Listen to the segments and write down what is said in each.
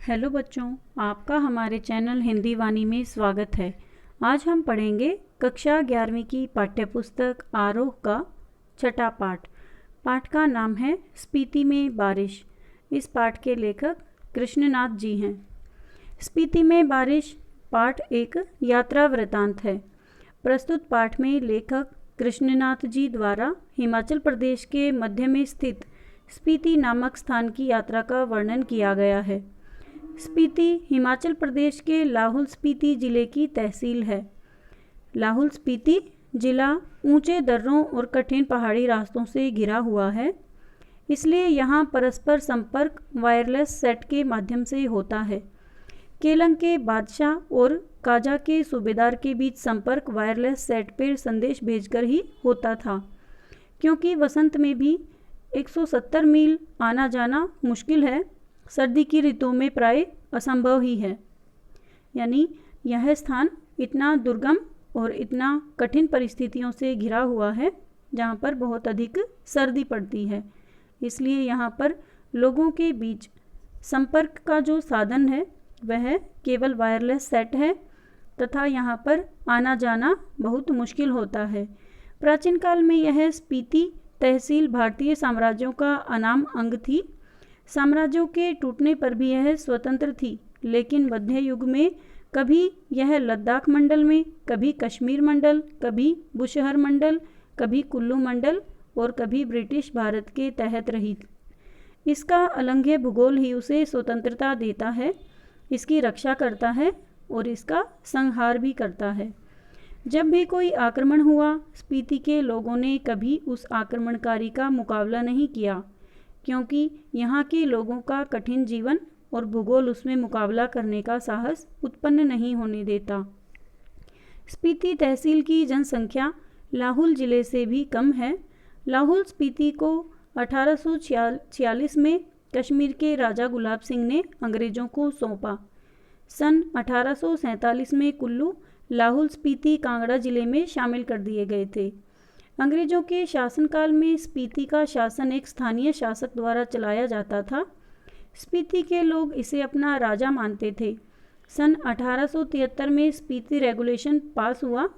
Hello बच्चों, आपका हमारे चैनल हिंदी वाणी में स्वागत है। आज हम पढ़ेंगे कक्षा 11वीं की पाठ्यपुस्तक आरोह का छठा पाठ। पाठ का नाम है स्पीति में बारिश। इस पाठ के लेखक कृष्णनाथ जी हैं। स्पीति में बारिश पाठ एक यात्रा वृतांत है। प्रस्तुत पाठ में लेखक कृष्णनाथ जी द्वारा हिमाचल प्रदेश के मध्य में स्थित स्पीति नामक स्थान की यात्रा का वर्णन किया गया है। स्पीति हिमाचल प्रदेश के लाहौल स्पीति जिले की तहसील है। लाहौल स्पीति जिला ऊंचे दर्रों और कठिन पहाड़ी रास्तों से घिरा हुआ है, इसलिए यहाँ परस्पर संपर्क वायरलेस सेट के माध्यम से होता है। केलंग के बादशाह और काजा के सूबेदार के बीच संपर्क वायरलेस सेट पर संदेश भेजकर ही होता था, क्योंकि वसंत में भी 170 मील आना जाना मुश्किल है, सर्दी की ऋतु में प्राय असंभव ही है। यानी यह स्थान इतना दुर्गम और इतना कठिन परिस्थितियों से घिरा हुआ है, जहाँ पर बहुत अधिक सर्दी पड़ती है। इसलिए यहाँ पर लोगों के बीच संपर्क का जो साधन है वह केवल वायरलेस सेट है तथा यहाँ पर आना जाना बहुत मुश्किल होता है। प्राचीन काल में यह स्पीति तहसील भारतीय साम्राज्यों का अनाम अंग थी। साम्राज्यों के टूटने पर भी यह स्वतंत्र थी, लेकिन मध्य युग में कभी यह लद्दाख मंडल में, कभी कश्मीर मंडल, कभी बुशहर मंडल, कभी कुल्लू मंडल और कभी ब्रिटिश भारत के तहत रही। इसका अलंघ्य भूगोल ही उसे स्वतंत्रता देता है, इसकी रक्षा करता है और इसका संहार भी करता है। जब भी कोई आक्रमण हुआ, स्पीति के लोगों ने कभी उस आक्रमणकारी का मुकाबला नहीं किया, क्योंकि यहाँ के लोगों का कठिन जीवन और भूगोल उसमें मुकाबला करने का साहस उत्पन्न नहीं होने देता। स्पीति तहसील की जनसंख्या लाहौल जिले से भी कम है। लाहौल स्पीति को 1846 में कश्मीर के राजा गुलाब सिंह ने अंग्रेजों को सौंपा। सन 1847 में कुल्लू, लाहौल स्पीति, कांगड़ा जिले में शामिल कर दिए गए थे। अंग्रेजों के शासनकाल में स्पीति का शासन एक स्थानीय शासक द्वारा चलाया जाता था। स्पीति के लोग इसे अपना राजा मानते थे। सन 1873 में स्पीति रेगुलेशन पास हुआ।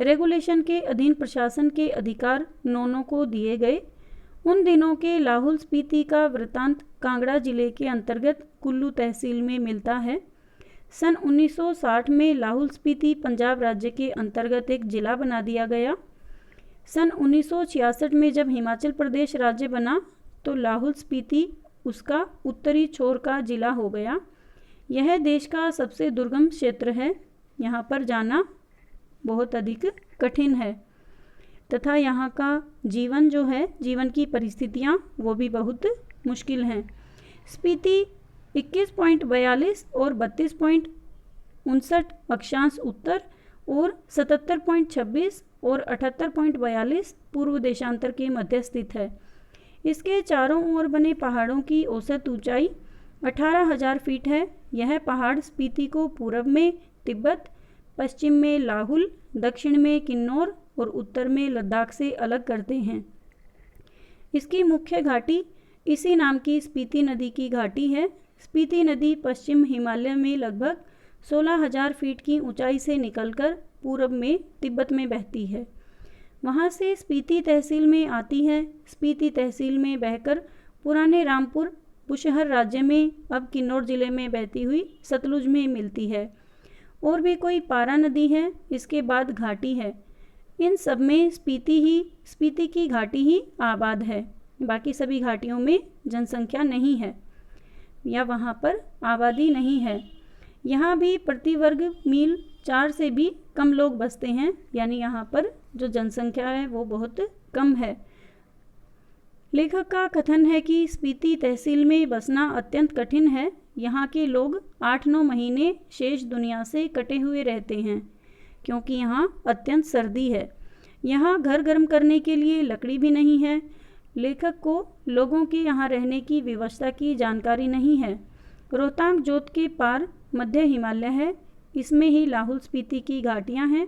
रेगुलेशन के अधीन प्रशासन के अधिकार नौनों को दिए गए। उन दिनों के लाहौल स्पीति का वृत्तांत कांगड़ा जिले के अंतर्गत कुल्लू तहसील में मिलता है। सन 1960 में लाहौल स्पीति पंजाब राज्य के अंतर्गत एक जिला बना दिया गया। सन 1966 में जब हिमाचल प्रदेश राज्य बना तो लाहौल स्पीति उसका उत्तरी छोर का जिला हो गया। यह देश का सबसे दुर्गम क्षेत्र है। यहाँ पर जाना बहुत अधिक कठिन है तथा यहाँ का जीवन जो है, जीवन की परिस्थितियाँ वो भी बहुत मुश्किल हैं। स्पीति 21.42 और 32.59 अक्षांश उत्तर और 77.26 और 78.42 पूर्व देशांतर के मध्य स्थित है। इसके चारों ओर बने पहाड़ों की औसत ऊंचाई 18,000 फीट है। यह पहाड़ स्पीति को पूर्व में तिब्बत, पश्चिम में लाहुल, दक्षिण में किन्नौर और उत्तर में लद्दाख से अलग करते हैं। इसकी मुख्य घाटी इसी नाम की स्पीति नदी की घाटी है। स्पीति नदी पश्चिम हिमालय में लगभग 16,000 फीट की ऊंचाई से निकलकर पूर्व में तिब्बत में बहती है। वहाँ से स्पीति तहसील में आती है। स्पीति तहसील में बहकर पुराने रामपुर, बुशहर राज्य में, अब किन्नौर जिले में बहती हुई सतलुज में मिलती है। और भी कोई पारा नदी है, इसके बाद घाटी है। इन सब में स्पीति की घाटी ही आबाद है। बाकी सभी घाटियों में जनसंख्या नहीं है या वहाँ पर आबादी नहीं है। यहाँ भी प्रति वर्ग मील 4 से भी कम लोग बसते हैं, यानी यहाँ पर जो जनसंख्या है वो बहुत कम है। लेखक का कथन है कि स्पीति तहसील में बसना अत्यंत कठिन है। यहाँ के लोग 8-9 महीने शेष दुनिया से कटे हुए रहते हैं, क्योंकि यहाँ अत्यंत सर्दी है। यहाँ घर गर्म करने के लिए लकड़ी भी नहीं है। लेखक को लोगों के यहाँ रहने की व्यवस्था की जानकारी नहीं है। रोहतांग जोत के पार मध्य हिमालय है, इसमें ही लाहौल स्पीति की घाटियाँ हैं।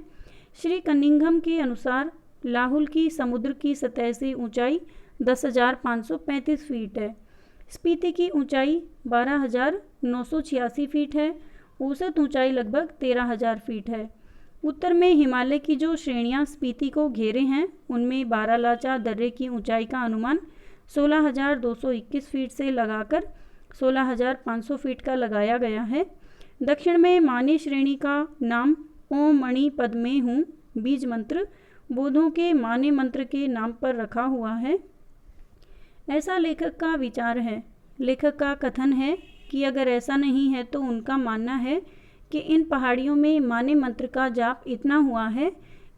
श्री कनिंघम के अनुसार लाहौल की समुद्र की सतह से ऊंचाई 10,535 फीट है। स्पीति की ऊंचाई 12,986 फीट है। औसत ऊंचाई लगभग 13,000 फीट है। उत्तर में हिमालय की जो श्रेणियां स्पीति को घेरे हैं उनमें बारालाचा दर्रे की ऊंचाई का अनुमान 16,221 फीट से लगाकर 16,500 फीट का लगाया गया है। दक्षिण में माने श्रेणी का नाम ओम मणि पद्मे हूँ बीज मंत्र बौद्धों के माने मंत्र के नाम पर रखा हुआ है, ऐसा लेखक का विचार है। लेखक का कथन है कि अगर ऐसा नहीं है तो उनका मानना है कि इन पहाड़ियों में माने मंत्र का जाप इतना हुआ है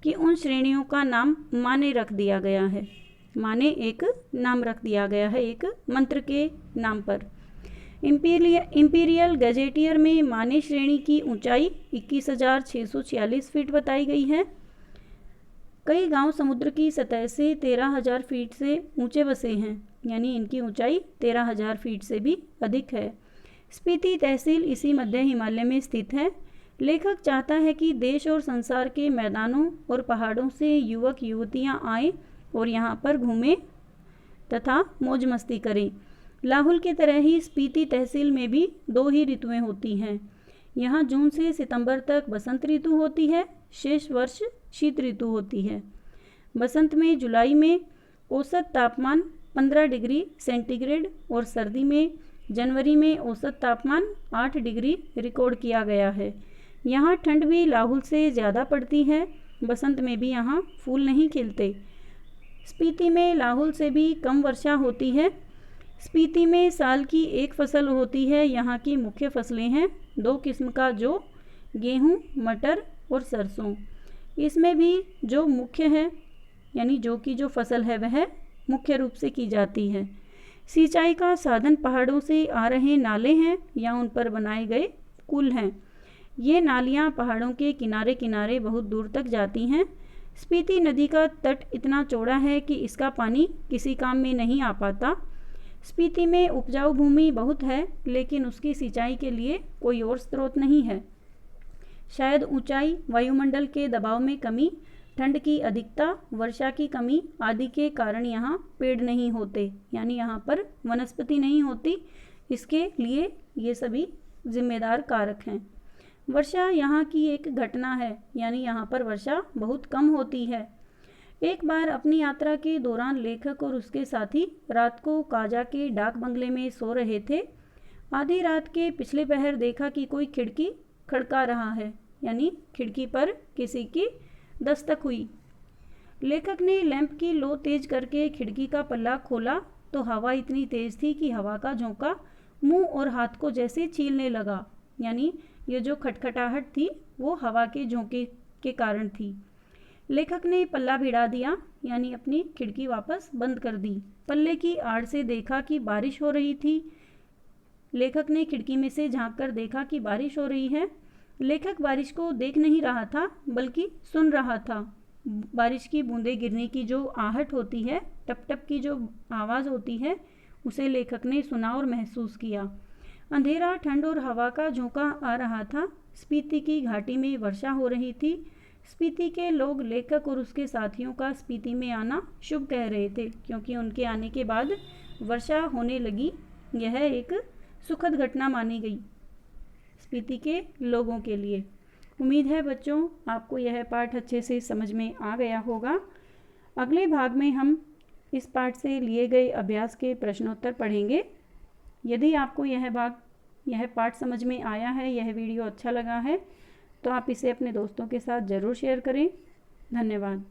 कि उन श्रेणियों का नाम माने रख दिया गया है। माने एक नाम रख दिया गया है एक मंत्र के नाम पर। इंपीरियल गजेटियर में माने श्रेणी की ऊंचाई 21,646 फीट बताई गई है। कई गांव समुद्र की सतह से 13,000 फीट से ऊंचे बसे हैं, यानी इनकी ऊंचाई 13,000 फीट से भी अधिक है। स्पीति तहसील इसी मध्य हिमालय में स्थित है। लेखक चाहता है कि देश और संसार के मैदानों और पहाड़ों से युवक युवतियां आएं और यहां पर घूमें तथा मौज मस्ती करें। लाहुल की तरह ही स्पीति तहसील में भी 2 ही ऋतुएं होती हैं। यहाँ जून से सितंबर तक बसंत ऋतु होती है, शेष वर्ष शीत ऋतु होती है। बसंत में जुलाई में औसत तापमान 15 डिग्री सेंटीग्रेड और सर्दी में जनवरी में औसत तापमान 8 डिग्री रिकॉर्ड किया गया है। यहाँ ठंड भी लाहुल से ज़्यादा पड़ती है। बसंत में भी यहाँ फूल नहीं खिलते। स्पीति में लाहुल से भी कम वर्षा होती है। स्पीति में साल की एक फसल होती है। यहाँ की मुख्य फसलें हैं 2 किस्म का जौ, गेहूँ, मटर और सरसों। इसमें भी जो मुख्य है यानी जौ की जो फसल है वह मुख्य रूप से की जाती है। सिंचाई का साधन पहाड़ों से आ रहे नाले हैं या उन पर बनाए गए कुल हैं। ये नालियाँ पहाड़ों के किनारे किनारे बहुत दूर तक जाती हैं। स्पीति नदी का तट इतना चौड़ा है कि इसका पानी किसी काम में नहीं आ पाता। स्पीति में उपजाऊ भूमि बहुत है लेकिन उसकी सिंचाई के लिए कोई और स्रोत नहीं है। शायद ऊंचाई, वायुमंडल के दबाव में कमी, ठंड की अधिकता, वर्षा की कमी आदि के कारण यहाँ पेड़ नहीं होते, यानी यहाँ पर वनस्पति नहीं होती। इसके लिए ये सभी जिम्मेदार कारक हैं। वर्षा यहाँ की एक घटना है, यानी यहाँ पर वर्षा बहुत कम होती है। एक बार अपनी यात्रा के दौरान लेखक और उसके साथी रात को काजा के डाक बंगले में सो रहे थे। आधी रात के पिछले पहर देखा कि कोई खिड़की खड़का रहा है, यानी खिड़की पर किसी की दस्तक हुई। लेखक ने लैंप की लो तेज करके खिड़की का पल्ला खोला तो हवा इतनी तेज थी कि हवा का झोंका मुंह और हाथ को जैसे छीलने लगा, यानी ये जो खटखटाहट थी वो हवा के झोंके के कारण थी। लेखक ने पल्ला भिड़ा दिया, यानी अपनी खिड़की वापस बंद कर दी। पल्ले की आड़ से देखा कि बारिश हो रही थी। लेखक ने खिड़की में से झांक कर देखा कि बारिश हो रही है। लेखक बारिश को देख नहीं रहा था बल्कि सुन रहा था। बारिश की बूंदें गिरने की जो आहट होती है, टप टप की जो आवाज़ होती है, उसे लेखक ने सुना और महसूस किया। अंधेरा, ठंड और हवा का झोंका आ रहा था। स्पीति की घाटी में वर्षा हो रही थी। स्पीति के लोग लेखक और उसके साथियों का स्पीति में आना शुभ कह रहे थे, क्योंकि उनके आने के बाद वर्षा होने लगी। यह एक सुखद घटना मानी गई स्पीति के लोगों के लिए। उम्मीद है बच्चों आपको यह पाठ अच्छे से समझ में आ गया होगा। अगले भाग में हम इस पाठ से लिए गए अभ्यास के प्रश्नोत्तर पढ़ेंगे। यदि आपको यह पाठ समझ में आया है, यह वीडियो अच्छा लगा है, तो आप इसे अपने दोस्तों के साथ ज़रूर शेयर करें। धन्यवाद।